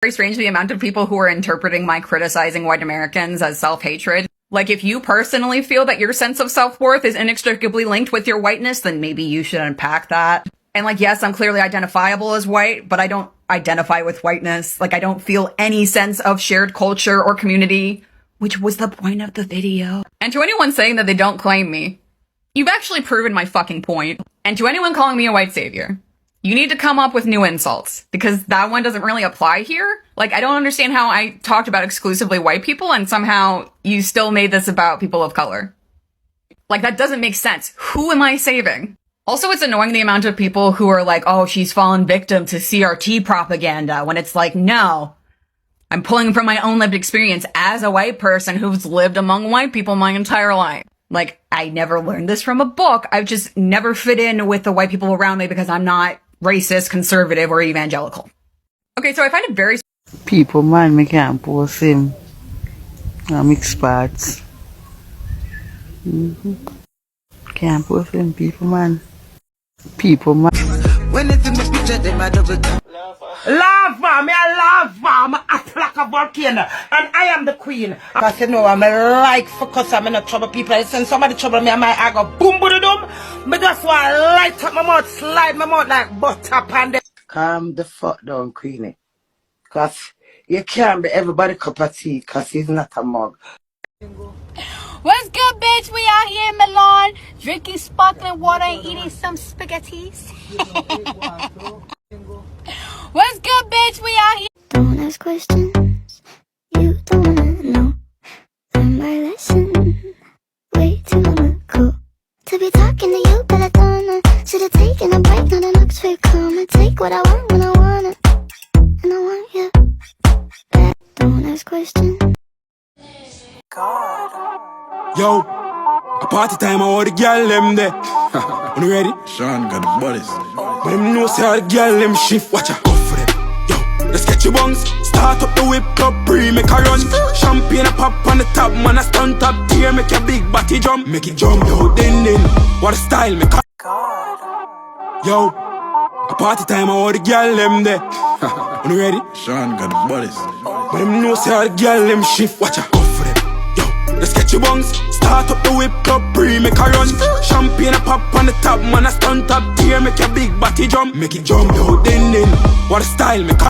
Very strange the amount of people who are interpreting my criticizing white Americans as self-hatred. Like, if you personally feel that your sense of self-worth is inextricably linked with your whiteness, then maybe you should unpack that. And like, yes, I'm clearly identifiable as white, but I don't identify with whiteness. Like, I don't feel any sense of shared culture or community, which was the point of the video. And to anyone saying that they don't claim me, you've actually proven my fucking point. And to anyone calling me a white savior, you need to come up with new insults, because that one doesn't really apply here. Like, I don't understand how I talked about exclusively white people and somehow you still made this about people of color. Like, that doesn't make sense. Who am I saving? Also, it's annoying the amount of people who are like, oh, she's fallen victim to CRT propaganda, when it's like, no. I'm pulling from my own lived experience as a white person who's lived among white people my entire life. Like, I never learned this from a book. I've just never fit in with the white people around me because I'm not racist, conservative, or evangelical. Okay, so I find it very... People, man, me can't post him. Mixed parts. Can't post him, people, man. People, man. When it's in the picture, they might double down. Love, man, I love, man. I act like a volcano, and I am the queen. I said, no, I'm like focus, I'm in a trouble, people. I send somebody trouble me, I go boom, boom, boom. But that's why I light up my mouth, slide my mouth like butter pan. Calm the fuck down, Queenie. Because you can't be everybody cup of tea, because he's not a mug. What's good, bitch? We out here in Milan, drinking sparkling water and eating some spaghettis. What's good, bitch? We out here. Don't ask questions you don't wanna know. Learn my lesson. Way too cool to be talking to you, but I don't know. Should've taken a break, not an Oxford comma. Take what I want when I want it, and I want you back. Don't ask questions. Yo, a party time, I want the girl them there. You ready? Sean got the bodies. But them know say all the girl them shift. Watch out, go for them. Yo, let's get your bungs. Start up the whip up, pre make a run. Champagne a pop on the top, man a stunt up tier, make your big body jump, make it jump. Yo, then, what a style, make a... Yo, a party time, I want the girl them there. You ready? Sean got the bodies. But them know say all the girl them shift. Watch out, go for them. Yo, let's get your bungs. Start up the whip up, pre make a run. Champagne a pop on the top, man a stunt up tier, make your big body jump, make it jump. Yo, then, what a style, make a...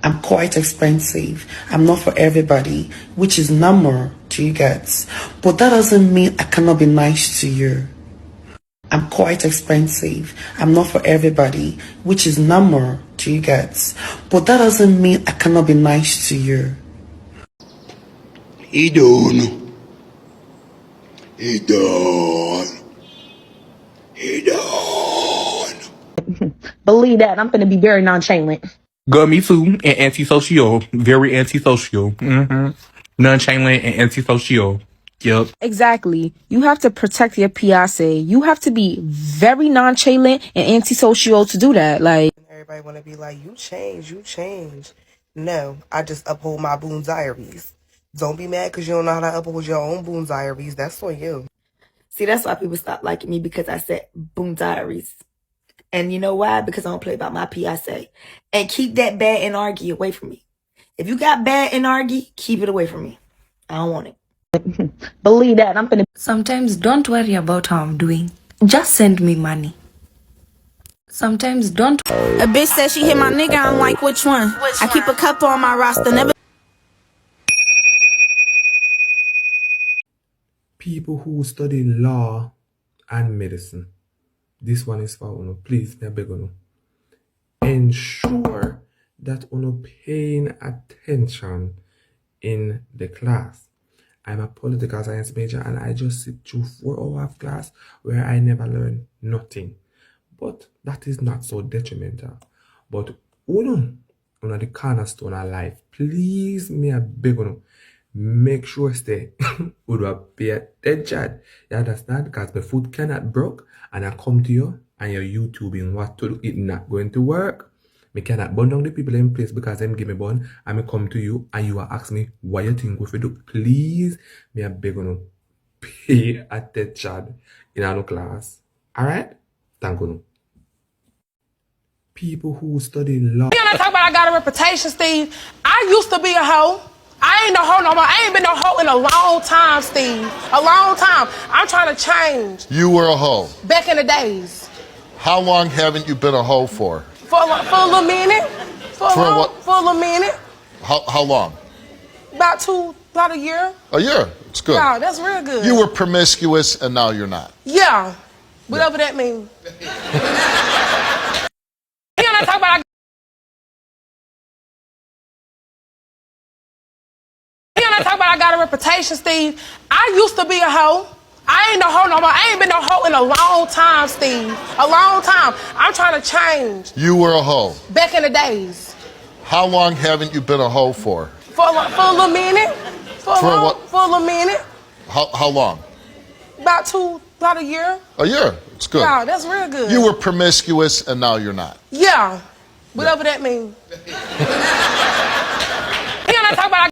I'm quite expensive. I'm not for everybody, which is number to you guys. But that doesn't mean I cannot be nice to you. I'm quite expensive. I'm not for everybody, which is number to you guys. But that doesn't mean I cannot be nice to you. He don't. He don't. He don't. Believe that. I'm gonna be very nonchalant. Girl, me too, and antisocial. Very antisocial. Nonchalant and antisocial. Yep. Exactly. You have to protect your PIC. You have to be very nonchalant and antisocial to do that. Like, everybody want to be like, you change. No, I just uphold my Boone Diaries. Don't be mad because you don't know how to uphold your own Boone Diaries. That's on you. See, that's why people stop liking me, because I said Boone Diaries. And you know why? Because I don't play about my PIC. And keep that bad NRG away from me. If you got bad NRG, keep it away from me. I don't want it. believe that. I'm gonna... Sometimes don't worry about how I'm doing. Just send me money. Sometimes don't... A bitch said she hit my nigga, I'm like, which one? I keep a couple on my roster, never... People who study law and medicine. This one is for Uno. Please, I beg Uno. Ensure that Uno paying attention in the class. I'm a political science major and I just sit through 4 hours of class where I never learn nothing. But that is not so detrimental. But Uno the cornerstone of life. Please, me I beg Uno. make sure stay would pay attention. You understand? Because my food cannot broke and I come to you and you're YouTubing what to do. It's not going to work. Me cannot burn down the people in place because them give me bun and me come to you and you are ask me what you think we should do. Please, me a beg you pay attention in our class. Alright? Thank you. People who study law. You know, talk about I got a reputation, Steve. I used to be a hoe. I ain't no hoe no more. I ain't been no hoe in a long time, Steve. A long time. I'm trying to change. You were a hoe. Back in the days. How long haven't you been a hoe for? For a little minute. For a little minute. How long? About a year. A year. It's good. Yeah, that's real good. You were promiscuous and now you're not. Yeah. Whatever that means. You know, talk about I got a reputation, Steve. I used to be a hoe. I ain't no hoe no more. I ain't been no hoe in a long time, Steve. A long time. I'm trying to change. You were a hoe. Back in the days. How long haven't you been a hoe for? For a little minute. For a little minute. How long? About a year. A year. It's good. Yeah, that's real good. You were promiscuous and now you're not. Yeah. Whatever that means. You know, talk about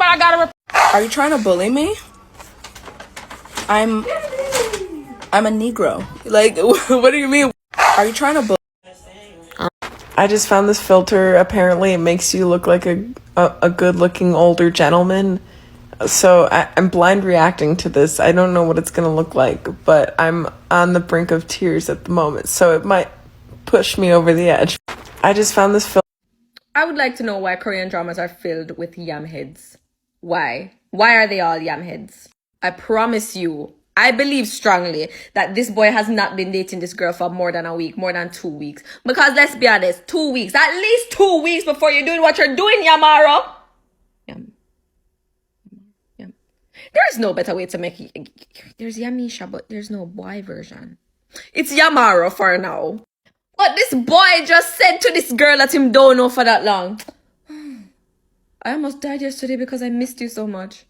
I got a Are you trying to bully me? I'm a Negro. Like, what do you mean? Are you trying to bully? I just found this filter. Apparently, it makes you look like a good-looking older gentleman. So I'm blind reacting to this. I don't know what it's gonna look like, but I'm on the brink of tears at the moment. So it might push me over the edge. I just found this filter. I would like to know why Korean dramas are filled with yam heads. Why? Why are they all yam heads? I promise you, I believe strongly that this boy has not been dating this girl for more than a week, more than 2 weeks. Because let's be honest, 2 weeks, at least 2 weeks before you're doing what you're doing, Yamaro. Yam. There's no better way to make it. There's Yamisha, but there's no boy version. It's Yamaro for now. But this boy just said to this girl that him don't know for that long. I almost died yesterday because I missed you so much.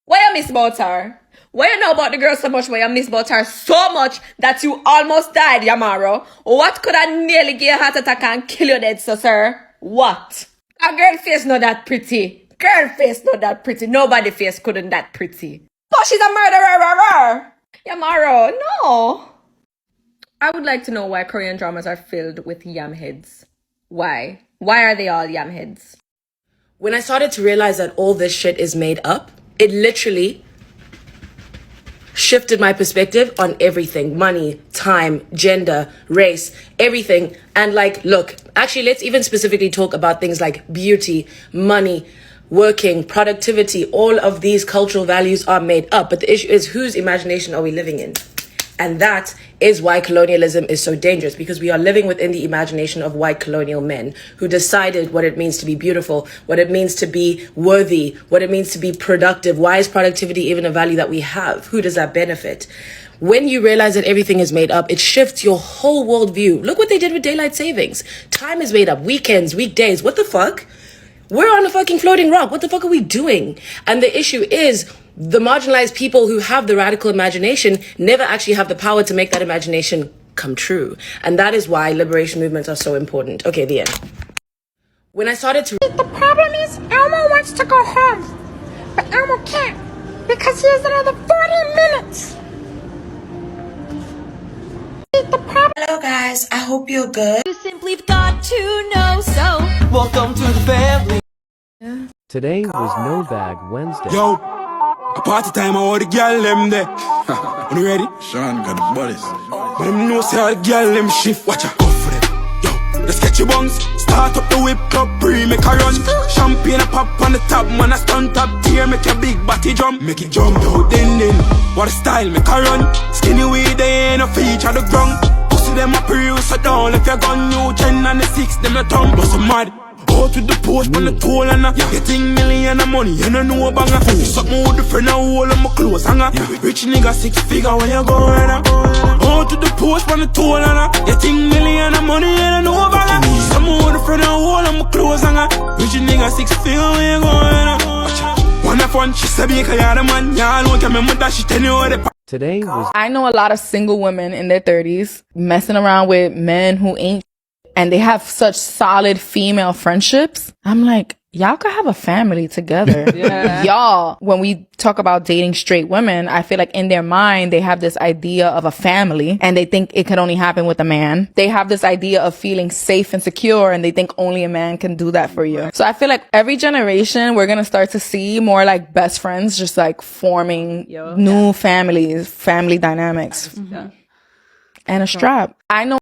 Why you miss about her? Why you know about the girl so much? Why you miss about her so much that you almost died, Yamaro? What could I nearly get a heart attack and kill you dead, so sir? What? A girl face not that pretty. Girl face not that pretty. Nobody face couldn't that pretty. But she's a murderer. Yamaro, no. I would like to know why Korean dramas are filled with yam heads. Why? Why are they all yam heads? When I started to realize that all this shit is made up, it literally shifted my perspective on everything. Money, time, gender, race, everything. And like, look, actually, let's even specifically talk about things like beauty, money, working, productivity. All of these cultural values are made up. But the issue is, whose imagination are we living in? And that is why colonialism is so dangerous, because we are living within the imagination of white colonial men who decided what it means to be beautiful, what it means to be worthy, what it means to be productive. Why is productivity even a value that we have? Who does that benefit? When you realize that everything is made up, it shifts your whole worldview. Look what they did with daylight savings. Time is made up. Weekends, weekdays. What the fuck? We're on a fucking floating rock. What the fuck are we doing? And the issue is, the marginalized people who have the radical imagination never actually have the power to make that imagination come true. And that is why liberation movements are so important. Okay, the end. When I started to... The problem is Elmo wants to go home, but Elmo can't because he has another 40 minutes. Hello guys, I hope you're good. You simply got to know, so welcome to the family. Today was No Bag Wednesday. Yo, a party time, I want the girl them there. Are you ready? Sean got the bodies. But them know say all the girl them shift. Watch out, go for them. Yo, let's get your buns. Start up the whip up, pre make a run. Champagne a pop on the top, man a stunt up tier, make your big body jump. Make it jump, yo, then. What a style, make a run. Skinny weed, they ain't no feature the ground. Pussy them a pre, so down. If you gun new gen and the 6, them a tongue. But some mad. Out with the post on the toll and getting million of money, you don't know banger. Something with the friend and all of my clothes hanger. Rich nigga 6 figure when you go right. Out with the post on the toll and getting million of money, you don't know banger. Some more the friend and hold on my clothes and rich nigga 6 feel where you going. One of fun, she said because you're the man. Y'all don't care me mother, she tell you what the Today was I know a lot of single women in their 30s messing around with men who ain't, and they have such solid female friendships. I'm like, y'all could have a family together. Y'all, when we talk about dating straight women, I feel like in their mind, they have this idea of a family and they think it can only happen with a man. They have this idea of feeling safe and secure and they think only a man can do that for you. So I feel like every generation, we're going to start to see more like best friends, just like forming new families, family dynamics. And a strap. I know